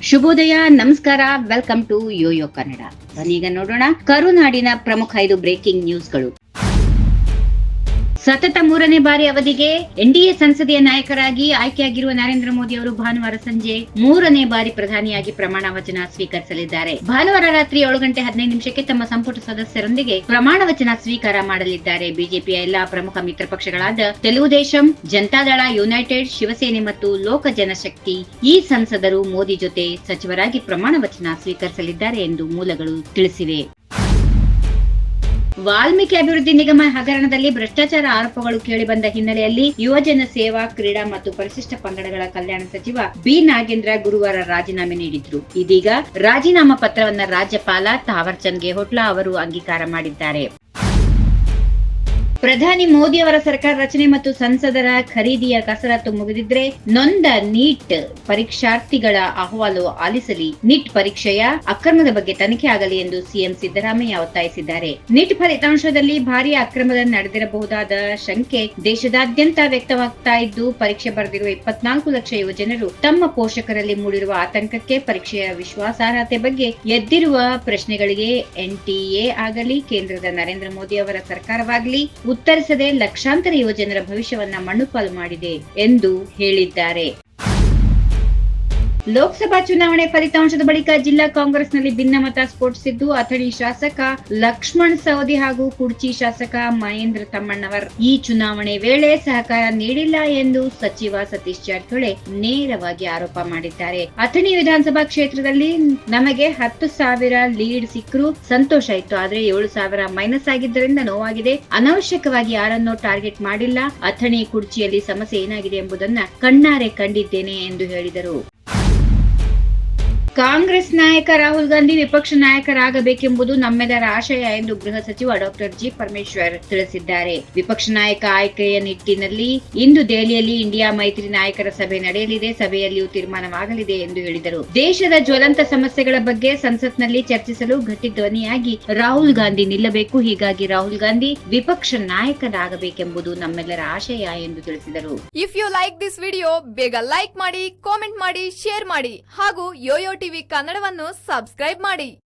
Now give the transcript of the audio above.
ಶುಭೋದಯ, ನಮಸ್ಕಾರ, welcome to Yoyo Kannada. ಈಗ ನೋಡೋಣ ಕರುನಾಡಿನ ಪ್ರಮುಖ 5 ಬ್ರೇಕಿಂಗ್ ನ್ಯೂಸ್ಗಳು. ಸತತ 3ನೇ ಬಾರಿ ಅವಧಿಗೆ ಎನ್ಡಿಎ ಸಂಸದೀಯ ನಾಯಕರಾಗಿ ಆಯ್ಕೆಯಾಗಿರುವ ನರೇಂದ್ರ ಮೋದಿ ಅವರು ಭಾನುವಾರ ಸಂಜೆ 3ನೇ ಬಾರಿ ಪ್ರಧಾನಿಯಾಗಿ ಪ್ರಮಾಣ ವಚನ ಸ್ವೀಕರಿಸಲಿದ್ದಾರೆ. ಭಾನುವಾರ ರಾತ್ರಿ 7:15 ತಮ್ಮ ಸಂಪುಟ ಸದಸ್ಯರೊಂದಿಗೆ ಪ್ರಮಾಣ ವಚನ ಸ್ವೀಕಾರ ಮಾಡಲಿದ್ದಾರೆ. ಬಿಜೆಪಿಯ ಎಲ್ಲಾ ಪ್ರಮುಖ ಮಿತ್ರ ಪಕ್ಷಗಳಾದ ತೆಲುಗುದೇಶಂ, ಜನತಾದಳ ಯುನೈಟೆಡ್, ಶಿವಸೇನೆ ಮತ್ತು ಲೋಕ ಜನಶಕ್ತಿ ಈ ಸಂಸದರು ಮೋದಿ ಜೊತೆ ಸಚಿವರಾಗಿ ಪ್ರಮಾಣ ವಚನ ಸ್ವೀಕರಿಸಲಿದ್ದಾರೆ ಎಂದು ಮೂಲಗಳು ತಿಳಿಸಿವೆ. ವಾಲ್ಮೀಕಿ ಅಭಿವೃದ್ಧಿ ನಿಗಮ ಹಗರಣದಲ್ಲಿ ಭ್ರಷ್ಟಾಚಾರ ಆರೋಪಗಳು ಕೇಳಿಬಂದ ಹಿನ್ನೆಲೆಯಲ್ಲಿ ಯುವಜನ ಸೇವಾ, ಕ್ರೀಡಾ ಮತ್ತು ಪರಿಶಿಷ್ಟ ಪಂಗಡಗಳ ಕಲ್ಯಾಣ ಸಚಿವ ಬಿ ನಾಗೇಂದ್ರ ಗುರುವಾರ ರಾಜೀನಾಮೆ ನೀಡಿದ್ರು. ಇದೀಗ ರಾಜೀನಾಮಾ ಪತ್ರವನ್ನ ರಾಜ್ಯಪಾಲ ಥಾವರ್ ಚಂದ್ ಗೆಹ್ಲೋಟ್ ಅವರು ಅಂಗೀಕಾರ ಮಾಡಿದ್ದಾರೆ. ಪ್ರಧಾನಿ ಮೋದಿ ಅವರ ಸರ್ಕಾರ ರಚನೆ ಮತ್ತು ಸಂಸದರ ಖರೀದಿಯ ಕಸರತ್ತು ಮುಗಿದಿದ್ರೆ ನೊಂದ ನೀಟ್ ಪರೀಕ್ಷಾರ್ಥಿಗಳ ಅಹವಾಲು ಆಲಿಸಲಿ, ನೀಟ್ ಪರೀಕ್ಷೆಯ ಅಕ್ರಮದ ಬಗ್ಗೆ ತನಿಖೆ ಆಗಲಿ ಎಂದು ಸಿಎಂ ಸಿದ್ದರಾಮಯ್ಯ ಒತ್ತಾಯಿಸಿದ್ದಾರೆ. ನೀಟ್ ಫಲಿತಾಂಶದಲ್ಲಿ ಭಾರೀ ಅಕ್ರಮ ನಡೆದಿರಬಹುದಾದ ಶಂಕೆ ದೇಶದಾದ್ಯಂತ ವ್ಯಕ್ತವಾಗ್ತಾ ಇದ್ದು, ಪರೀಕ್ಷೆ ಬರೆದಿರುವ 24 ಲಕ್ಷ ಯುವಜನರು ತಮ್ಮ ಪೋಷಕರಲ್ಲಿ ಮೂಡಿರುವ ಆತಂಕಕ್ಕೆ, ಪರೀಕ್ಷೆಯ ವಿಶ್ವಾಸಾರ್ಹತೆ ಬಗ್ಗೆ ಎದ್ದಿರುವ ಪ್ರಶ್ನೆಗಳಿಗೆ ಎನ್ಟಿಎ ಆಗಲಿ, ಕೇಂದ್ರದ ನರೇಂದ್ರ ಮೋದಿ ಅವರ ಸರ್ಕಾರವಾಗಲಿ ಉತ್ತರಿಸದೆ ಲಕ್ಷಾಂತರ ಯುವಜನರ ಭವಿಷ್ಯವನ್ನ ಮಣ್ಣುಪಾಲು ಮಾಡಿದೆ ಎಂದು ಹೇಳಿದ್ದಾರೆ. ಲೋಕಸಭಾ ಚುನಾವಣೆ ಫಲಿತಾಂಶದ ಬಳಿಕ ಜಿಲ್ಲಾ ಕಾಂಗ್ರೆಸ್ನಲ್ಲಿ ಭಿನ್ನಮತ ಸ್ಫೋಟಿಸಿದ್ದು, ಅಥಣಿ ಶಾಸಕ ಲಕ್ಷ್ಮಣ್ ಸವದಿ ಹಾಗೂ ಕುಡ್ಚಿ ಶಾಸಕ ಮಹೇಂದ್ರ ತಮ್ಮಣ್ಣವರ್ ಈ ಚುನಾವಣೆ ವೇಳೆ ಸಹಕಾರ ನೀಡಿಲ್ಲ ಎಂದು ಸಚಿವ ಸತೀಶ್ ಜಾರಕಿಹೊಳಿ ನೇರವಾಗಿ ಆರೋಪ ಮಾಡಿದ್ದಾರೆ. ಅಥಣಿ ವಿಧಾನಸಭಾ ಕ್ಷೇತ್ರದಲ್ಲಿ ನಮಗೆ 10,000 ಲೀಡ್ ಸಿಕ್ಕರೂ ಸಂತೋಷ ಇತ್ತು, ಆದ್ರೆ 7,000 ಮೈನಸ್ ಆಗಿದ್ದರಿಂದ ನೋವಾಗಿದೆ. ಅನವಶ್ಯಕವಾಗಿ ಯಾರನ್ನೋ ಟಾರ್ಗೆಟ್ ಮಾಡಿಲ್ಲ. ಅಥಣಿ ಕುಡ್ಚಿಯಲ್ಲಿ ಸಮಸ್ಯೆ ಏನಾಗಿದೆ ಎಂಬುದನ್ನ ಕಣ್ಣಾರೆ ಕಂಡಿದ್ದೇನೆ ಎಂದು ಹೇಳಿದರು. ಕಾಂಗ್ರೆಸ್ ನಾಯಕ ರಾಹುಲ್ ಗಾಂಧಿ ವಿಪಕ್ಷ ನಾಯಕರಾಗಬೇಕೆಂಬುದು ನಮ್ಮೆಲ್ಲರ ಆಶಯ ಎಂದು ಗೃಹ ಸಚಿವ ಡಾಕ್ಟರ್ ಜಿ ಪರಮೇಶ್ವರ್ ತಿಳಿಸಿದ್ದಾರೆ. ವಿಪಕ್ಷ ನಾಯಕ ಆಯ್ಕೆಯ ನಿಟ್ಟಿನಲ್ಲಿ ಇಂದು ದೆಹಲಿಯಲ್ಲಿ ಇಂಡಿಯಾ ಮೈತ್ರಿ ನಾಯಕರ ಸಭೆ ನಡೆಯಲಿದೆ. ಸಭೆಯಲ್ಲಿಯೂ ತೀರ್ಮಾನವಾಗಲಿದೆ ಎಂದು ಹೇಳಿದರು. ದೇಶದ ಜ್ವಲಂತ ಸಮಸ್ಯೆಗಳ ಬಗ್ಗೆ ಸಂಸತ್ನಲ್ಲಿ ಚರ್ಚಿಸಲು ಗಟ್ಟಿ ಧ್ವನಿಯಾಗಿ ರಾಹುಲ್ ಗಾಂಧಿ ನಿಲ್ಲಬೇಕು. ಹೀಗಾಗಿ ರಾಹುಲ್ ಗಾಂಧಿ ವಿಪಕ್ಷ ನಾಯಕರಾಗಬೇಕೆಂಬುದು ನಮ್ಮೆಲ್ಲರ ಆಶಯ ಎಂದು ತಿಳಿಸಿದರು. If you like this video, ಬೇಗ ಲೈಕ್ ಮಾಡಿ, ಕಾಮೆಂಟ್ ಮಾಡಿ, ಶೇರ್ ಮಾಡಿ ಹಾಗೂ ಯೋಯೋ ಟಿವಿ ಕನ್ನಡವನ್ನು ಸಬ್ಸ್ಕ್ರೈಬ್ ಮಾಡಿ.